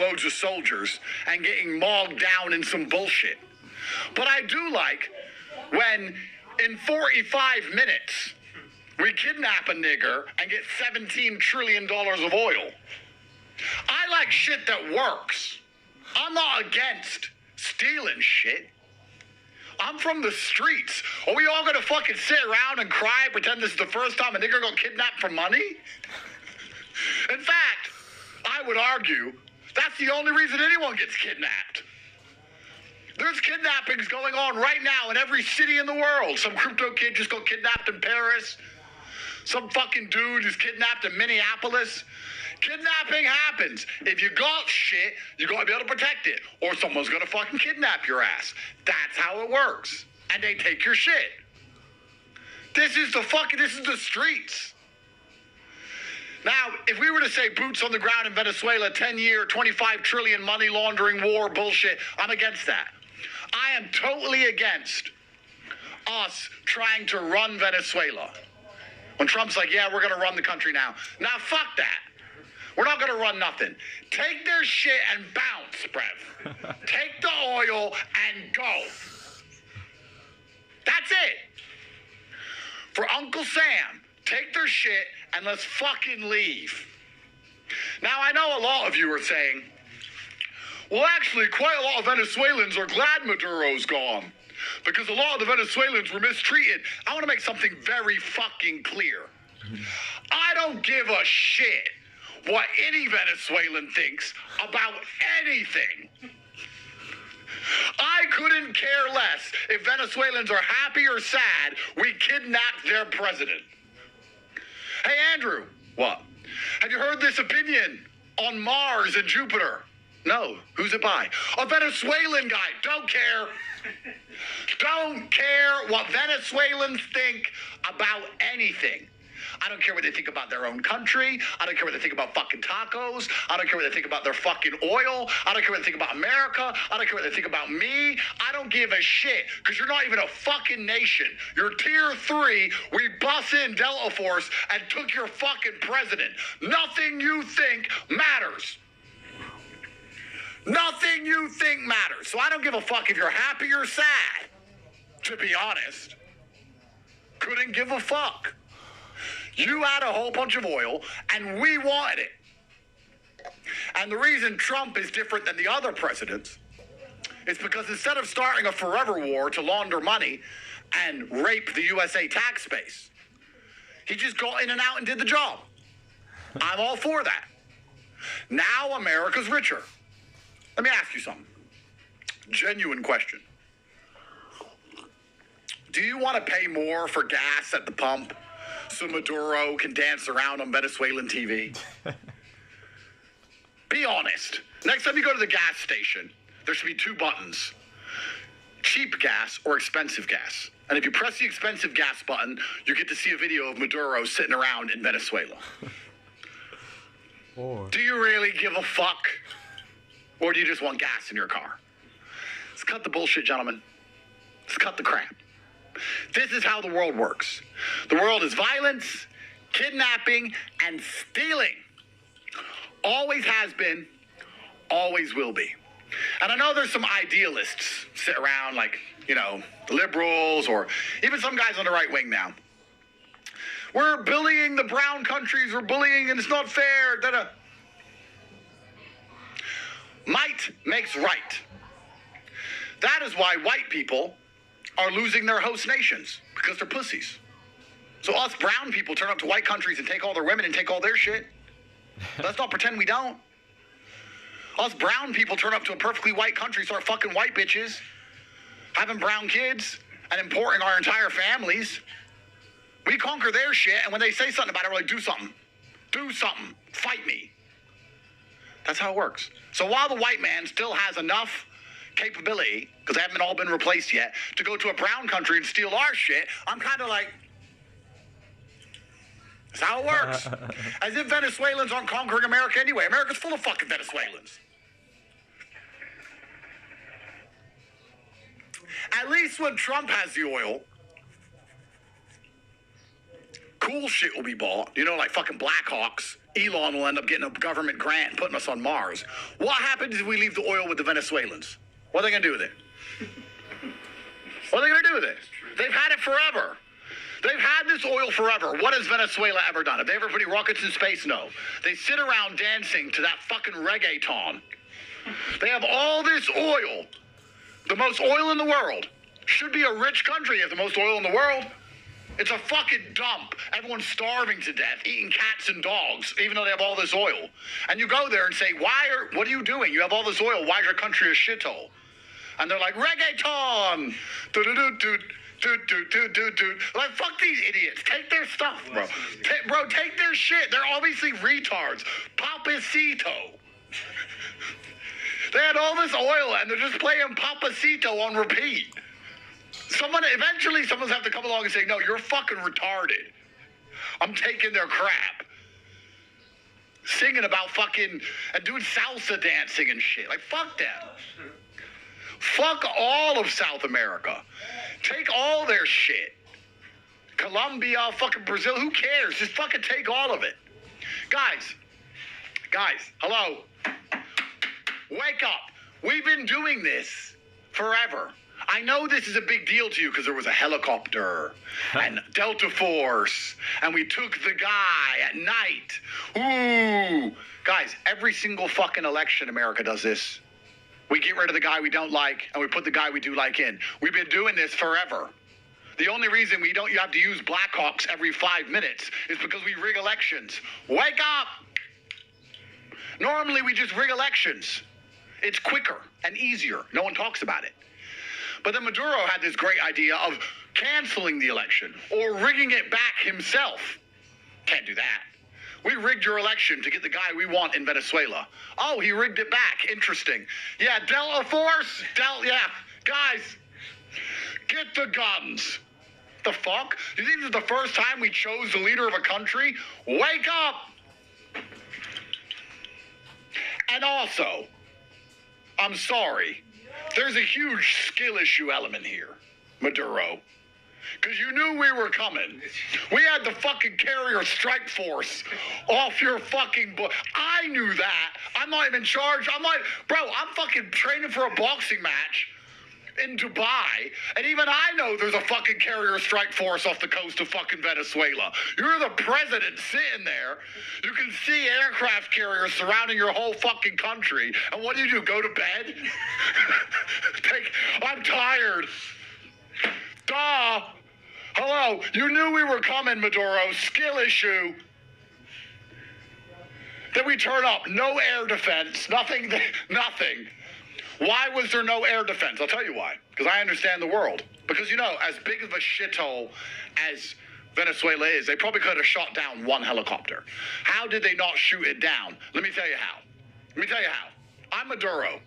loads of soldiers and getting mogged down in some bullshit. But I do like when in 45 minutes we kidnap a nigger and get $17 trillion of oil. I like shit that works. I'm not against stealing shit. I'm from the streets. Are we all gonna fucking sit around and cry and pretend this is the first time a nigger got kidnapped for money? In fact, I would argue that's the only reason anyone gets kidnapped. There's kidnappings going on right now in every city in the world. Some crypto kid just got kidnapped in Paris. Some fucking dude is kidnapped in Minneapolis. Kidnapping happens. If you got shit, you gotta be able to protect it, or someone's gonna fucking kidnap your ass. That's how it works. And they take your shit. This is the streets. Now, if we were to say boots on the ground in Venezuela, 10-year, 25 trillion money laundering war bullshit, I'm against that. I am totally against us trying to run Venezuela. When Trump's like, yeah, we're gonna run the country now. Now, fuck that. We're not going to run nothing. Take their shit and bounce, Brev. Take the oil and go. That's it. For Uncle Sam, take their shit and let's fucking leave. Now, I know a lot of you are saying, well, actually, quite a lot of Venezuelans are glad Maduro's gone because a lot of the Venezuelans were mistreated. I want to make something very fucking clear. I don't give a shit what any Venezuelan thinks about anything. I couldn't care less if Venezuelans are happy or sad we kidnapped their president. Hey, Andrew. What? Have you heard this opinion on Mars and Jupiter? No. Who's it by? A Venezuelan guy. Don't care. Don't care what Venezuelans think about anything. I don't care what they think about their own country. I don't care what they think about fucking tacos. I don't care what they think about their fucking oil. I don't care what they think about America. I don't care what they think about me. I don't give a shit because you're not even a fucking nation. You're tier 3. We bust in Delta Force and took your fucking president. Nothing you think matters. Nothing you think matters. So I don't give a fuck if you're happy or sad, to be honest. Couldn't give a fuck. You had a whole bunch of oil, and we wanted it. And the reason Trump is different than the other presidents is because instead of starting a forever war to launder money and rape the USA tax base, he just got in and out and did the job. I'm all for that. Now America's richer. Let me ask you something. Genuine question. Do you want to pay more for gas at the pump so Maduro can dance around on Venezuelan TV? Be honest. Next time you go to the gas station, there should be 2 buttons. Cheap gas or expensive gas. And if you press the expensive gas button, you get to see a video of Maduro sitting around in Venezuela. Do you really give a fuck? Or do you just want gas in your car? Let's cut the bullshit, gentlemen. Let's cut the crap. This is how the world works. The world is violence, kidnapping, and stealing. Always has been, always will be. And I know there's some idealists sit around like, you know, liberals or even some guys on the right wing now. We're bullying the brown countries, we're bullying and it's not fair. Da-da. Might makes right. That is why white people are losing their host nations, because they're pussies. So us brown people turn up to white countries and take all their women and take all their shit. Let's not pretend we don't. Us brown people turn up to a perfectly white country, start fucking white bitches, having brown kids, and importing our entire families. We conquer their shit, and when they say something about it, we're like, do something. Do something. Fight me. That's how it works. So while the white man still has enough capability, because they haven't all been replaced yet, to go to a brown country and steal our shit, I'm kind of like, that's how it works. As if Venezuelans aren't conquering America anyway. America's full of fucking Venezuelans. At least when Trump has the oil, cool shit will be bought. You know, like fucking Blackhawks Elon will end up getting a government grant and putting us on Mars. What happens if we leave the oil with the Venezuelans? What are they going to do with it? What are they going to do with it? They've had it forever. They've had this oil forever. What has Venezuela ever done? Have they ever put any rockets in space? No. They sit around dancing to that fucking reggaeton. They have all this oil. The most oil in the world. Should be a rich country if the most oil in the world. It's a fucking dump. Everyone's starving to death, eating cats and dogs, even though they have all this oil. And you go there and say, what are you doing? You have all this oil. Why is your country a shithole? And they're like, reggaeton! Like, fuck these idiots. Take their stuff, bro. Take their shit. They're obviously retards. Papacito. They had all this oil, and they're just playing Papacito on repeat. Eventually someone's have to come along and say, no, you're fucking retarded. I'm taking their crap. Singing about fucking, and doing salsa dancing and shit. Like, fuck them. Fuck all of South America. Take all their shit. Colombia, fucking Brazil, who cares? Just fucking take all of it. Guys, hello. Wake up. We've been doing this forever. I know this is a big deal to you because there was a helicopter and Delta Force, and we took the guy at night. Ooh. Guys, every single fucking election America does this. We get rid of the guy we don't like, and we put the guy we do like in. We've been doing this forever. The only reason you have to use Blackhawks every 5 minutes is because we rig elections. Wake up! Normally, we just rig elections. It's quicker and easier. No one talks about it. But then Maduro had this great idea of canceling the election or rigging it back himself. Can't do that. We rigged your election to get the guy we want in Venezuela. Oh, he rigged it back. Interesting. Yeah, Delta Force. Yeah. Guys, get the guns. The fuck? You think this is the first time we chose the leader of a country? Wake up! And also, I'm sorry, there's a huge skill issue element here, Maduro. Because you knew we were coming. We had the fucking carrier strike force off your fucking book. I knew that. I'm not even in charge. I'm like, bro, I'm fucking training for a boxing match in Dubai, and even I know there's a fucking carrier strike force off the coast of fucking Venezuela. You're the president sitting there. You can see aircraft carriers surrounding your whole fucking country. And what do? Go to bed? I'm tired. Duh. Hello. You knew we were coming, Maduro. Skill issue. Then we turn up. No air defense. Nothing. Why was there no air defense? I'll tell you why. Because I understand the world. Because, as big of a shithole as Venezuela is, they probably could have shot down one helicopter. How did they not shoot it down? Let me tell you how. I'm Maduro.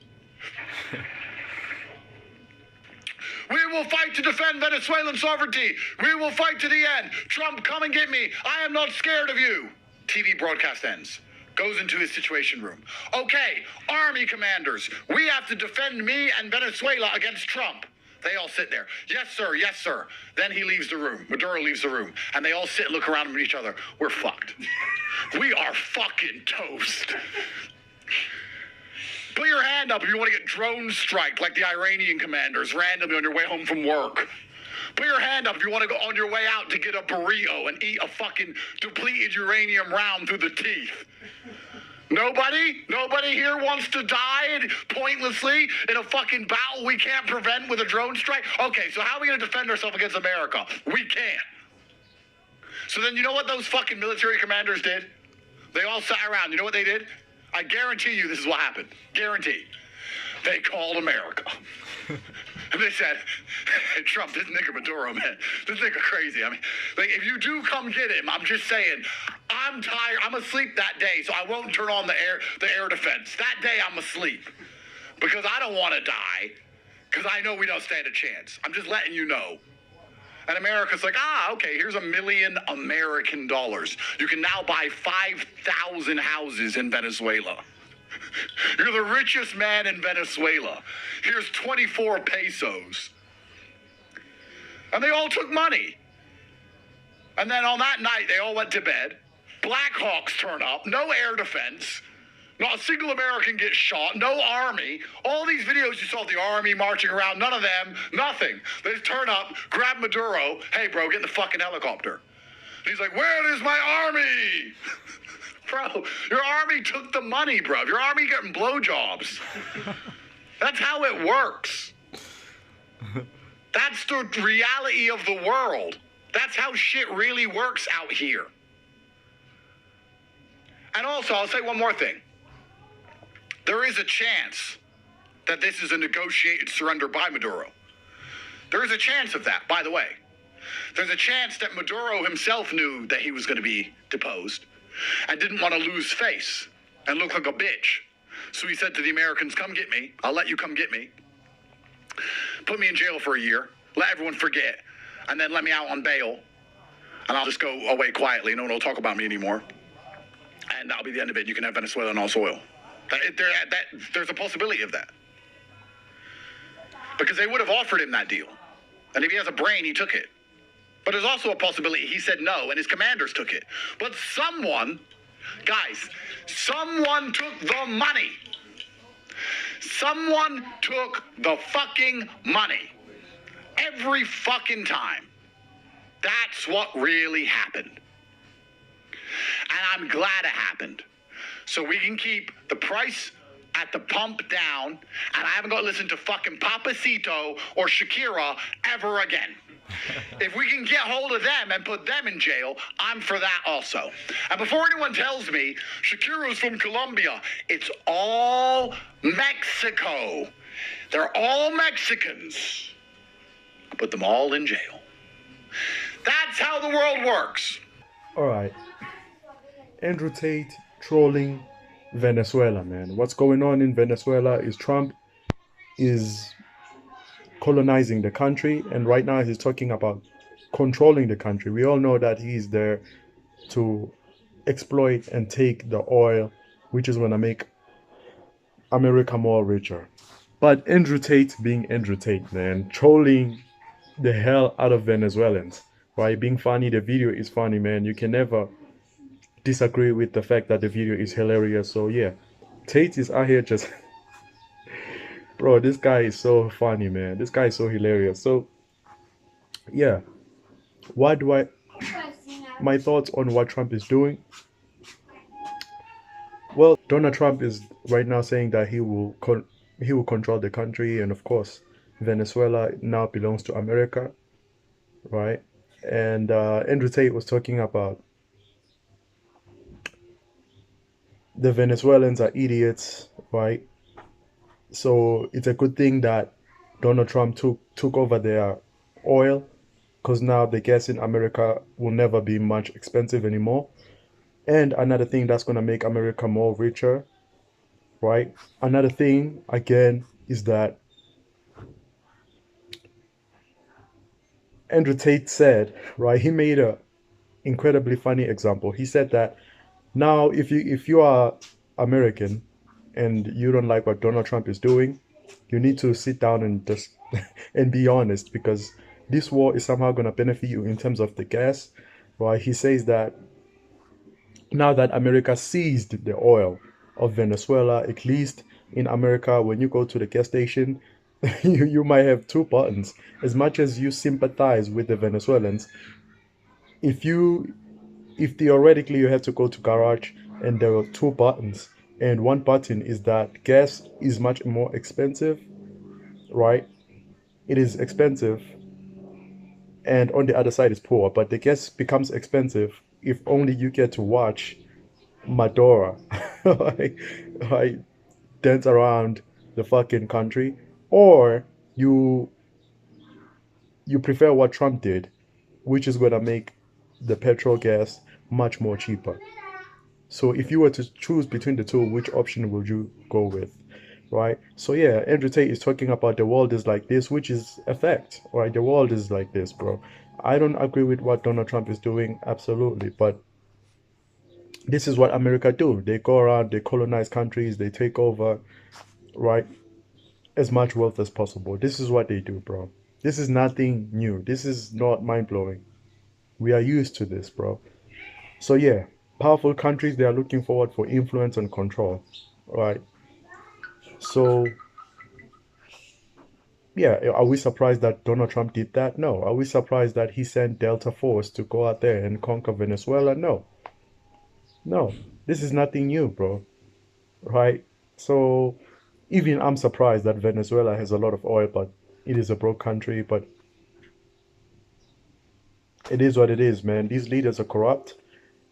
We will fight to defend Venezuelan sovereignty. We will fight to the end. Trump, come and get me. I am not scared of you. TV broadcast ends. Goes into his situation room. Okay, army commanders, we have to defend me and Venezuela against Trump. They all sit there. Yes, sir. Yes, sir. Then he leaves the room. Maduro leaves the room. And they all sit and look around at each other. We're fucked. We are fucking toast. Put your hand up if you want to get drone striked like the Iranian commanders randomly on your way home from work. Put your hand up if you want to go on your way out to get a burrito and eat a fucking depleted uranium round through the teeth. Nobody here wants to die pointlessly in a fucking battle we can't prevent with a drone strike? Okay, so how are we going to defend ourselves against America? We can't. So then you know what those fucking military commanders did? They all sat around. You know what they did? I guarantee you this is what happened. Guarantee. They called America. And they said, hey, Trump, this nigga Maduro, man, this nigga crazy. I mean, like, if you do come get him, I'm just saying, I'm tired. I'm asleep that day, so I won't turn on the air defense. That day, I'm asleep. Because I don't want to die. Because I know we don't stand a chance. I'm just letting you know. And America's like, okay, here's $1 million American dollars. You can now buy 5,000 houses in Venezuela. You're the richest man in Venezuela. Here's 24 pesos. And they all took money. And then on that night, they all went to bed. Black Hawks turn up, no air defense. Not a single American gets shot, no army. All these videos you saw of the army marching around, none of them, nothing. They just turn up, grab Maduro. Hey, bro, get in the fucking helicopter. And he's like, where is my army? Bro, your army took the money, bro. Your army getting blowjobs. That's how it works. That's the reality of the world. That's how shit really works out here. And also, I'll say one more thing. There is a chance that this is a negotiated surrender by Maduro. There is a chance of that, by the way. There's a chance that Maduro himself knew that he was going to be deposed and didn't want to lose face and look like a bitch. So he said to the Americans, come get me. I'll let you come get me. Put me in jail for a year. Let everyone forget. And then let me out on bail. And I'll just go away quietly. No one will talk about me anymore. And that'll be the end of it. You can have Venezuela on all soil. There's a possibility of that. Because they would have offered him that deal. And if he has a brain, he took it. But there's also a possibility he said no, and his commanders took it. But someone, guys, someone took the money. Someone took the fucking money. Every fucking time. That's what really happened. And I'm glad it happened. So we can keep the price at the pump down, and I haven't got to listen to fucking Papacito or Shakira ever again. If we can get hold of them and put them in jail, I'm for that also. And before anyone tells me Shakira's from Colombia, it's all Mexico. They're all Mexicans. I'll put them all in jail. That's how the world works. All right. Andrew Tate trolling Venezuela, man. What's going on in Venezuela is Trump is colonizing the country, and right now he's talking about controlling the country. We all know that he's there to exploit and take the oil, which is going to make America more richer. But Andrew Tate being Andrew Tate, man, trolling the hell out of Venezuelans, right? Being funny. The video is funny, man. You can never disagree with the fact that the video is hilarious. So yeah, Tate is out here just bro, this guy is so funny, man. This guy is so hilarious. So yeah, my thoughts on what Trump is doing. Well, Donald Trump is right now saying that he will control the country, and of course Venezuela now belongs to America, right? And Andrew Tate was talking about the Venezuelans are idiots, right? So it's a good thing that Donald Trump took over their oil, because now the gas in America will never be much expensive anymore. And another thing that's going to make America more richer, right? Another thing, again, is that Andrew Tate said, right, he made a incredibly funny example. He said that now if you are American and you don't like what Donald Trump is doing, you need to sit down and just and be honest, because this war is somehow going to benefit you in terms of the gas, right? He says that now that America seized the oil of Venezuela, at least in America, when you go to the gas station, you might have two buttons. As much as you sympathize with the Venezuelans, if theoretically you have to go to garage and there are two buttons, and one button is that gas is much more expensive, right? It is expensive, and on the other side is poor, but the gas becomes expensive if only you get to watch Maduro like dance around the fucking country, or you prefer what Trump did, which is going to make the petrol gas much more cheaper. So if you were to choose between the two, which option would you go with, right? So yeah, Andrew Tate is talking about the world is like this, which is a fact, right? The world is like this, bro. I don't agree with what Donald Trump is doing, absolutely, but this is what America do. They go around, they colonize countries, they take over, right? As much wealth as possible. This is what they do, bro. This is nothing new. This is not mind-blowing. We are used to this, bro. So yeah, powerful countries, they are looking forward for influence and control, right? So yeah, are we surprised that Donald Trump did that? No. Are we surprised that he sent Delta Force to go out there and conquer Venezuela? No. No. This is nothing new, bro. Right? So even I'm surprised that Venezuela has a lot of oil, but it is a broke country. But it is what it is, man. These leaders are corrupt.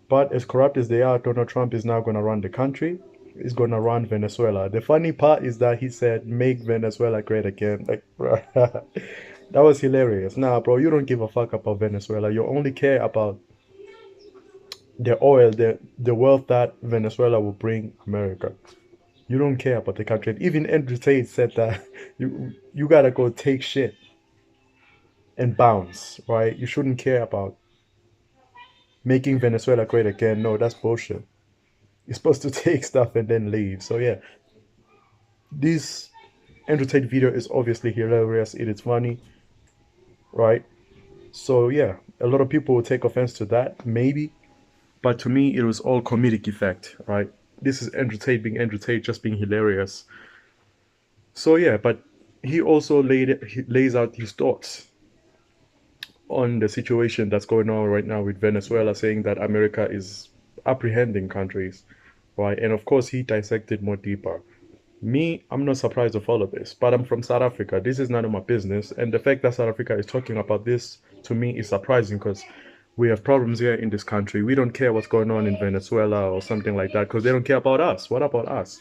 But as corrupt as they are, Donald Trump is now going to run the country. He's going to run Venezuela. The funny part is that he said, make Venezuela great again. Like, that was hilarious. Nah, bro, you don't give a fuck about Venezuela. You only care about the oil, the wealth that Venezuela will bring America. You don't care about the country. Even Andrew Tate said that you gotta go take shit and bounce, right? You shouldn't care about making Venezuela great again. No, that's bullshit. You're supposed to take stuff and then leave. So yeah, this Andrew Tate video is obviously hilarious. It is funny, right? So yeah, a lot of people will take offense to that, maybe. But to me, it was all comedic effect, right? This is Andrew Tate being Andrew Tate, just being hilarious. So yeah, but he also lays out his thoughts on the situation that's going on right now with Venezuela, saying that America is apprehending countries, right? And of course, he dissected more deeper. Me, I'm not surprised of all of this, but I'm from South Africa. This is none of my business. And the fact that South Africa is talking about this, to me, is surprising because we have problems here in this country. We don't care what's going on in Venezuela or something like that because they don't care about us. What about us?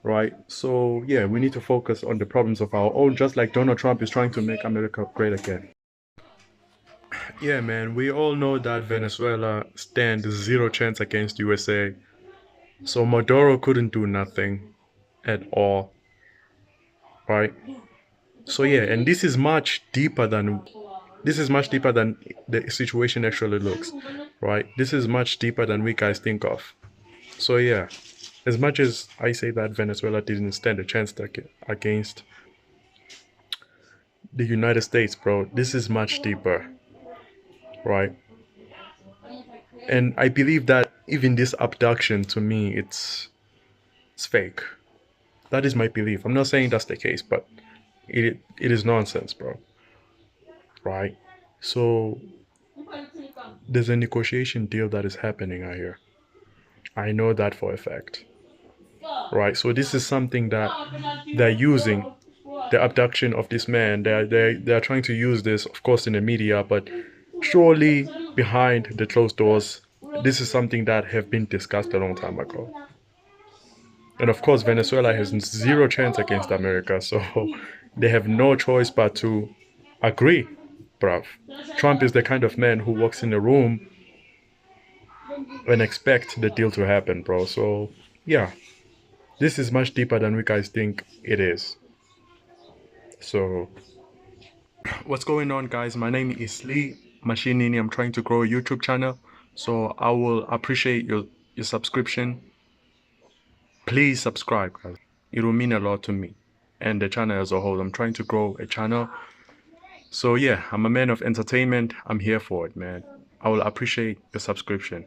Right? So, yeah, we need to focus on the problems of our own, just like Donald Trump is trying to make America great again. Yeah, man, we all know that Venezuela stands zero chance against USA. So Maduro couldn't do nothing at all, right? So yeah, and this is much deeper than the situation actually looks, right? This is much deeper than we guys think of. So yeah, as much as I say that Venezuela didn't stand a chance against the United States, bro, this is much deeper, right? And I believe that even this abduction, to me, it's fake. That is my belief. I'm not saying that's the case, but it is nonsense, bro. Right? So there's a negotiation deal that is happening out here. I know that for a fact. Right? So this is something that they're using, the abduction of this man. They're trying to use this, of course, in the media, but surely behind the closed doors, this is something that have been discussed a long time ago. And of course, Venezuela has zero chance against America, so they have no choice but to agree, bruv. Trump is the kind of man who walks in a room and expect the deal to happen, bro. So, yeah, this is much deeper than we guys think it is. So, what's going on, guys? My name is Lee Machinini. I'm trying to grow a YouTube channel, so I will appreciate your subscription. Please subscribe, guys. It will mean a lot to me and the channel as a whole. I'm trying to grow a channel. So yeah, I'm a man of entertainment. I'm here for it, man. I will appreciate the subscription.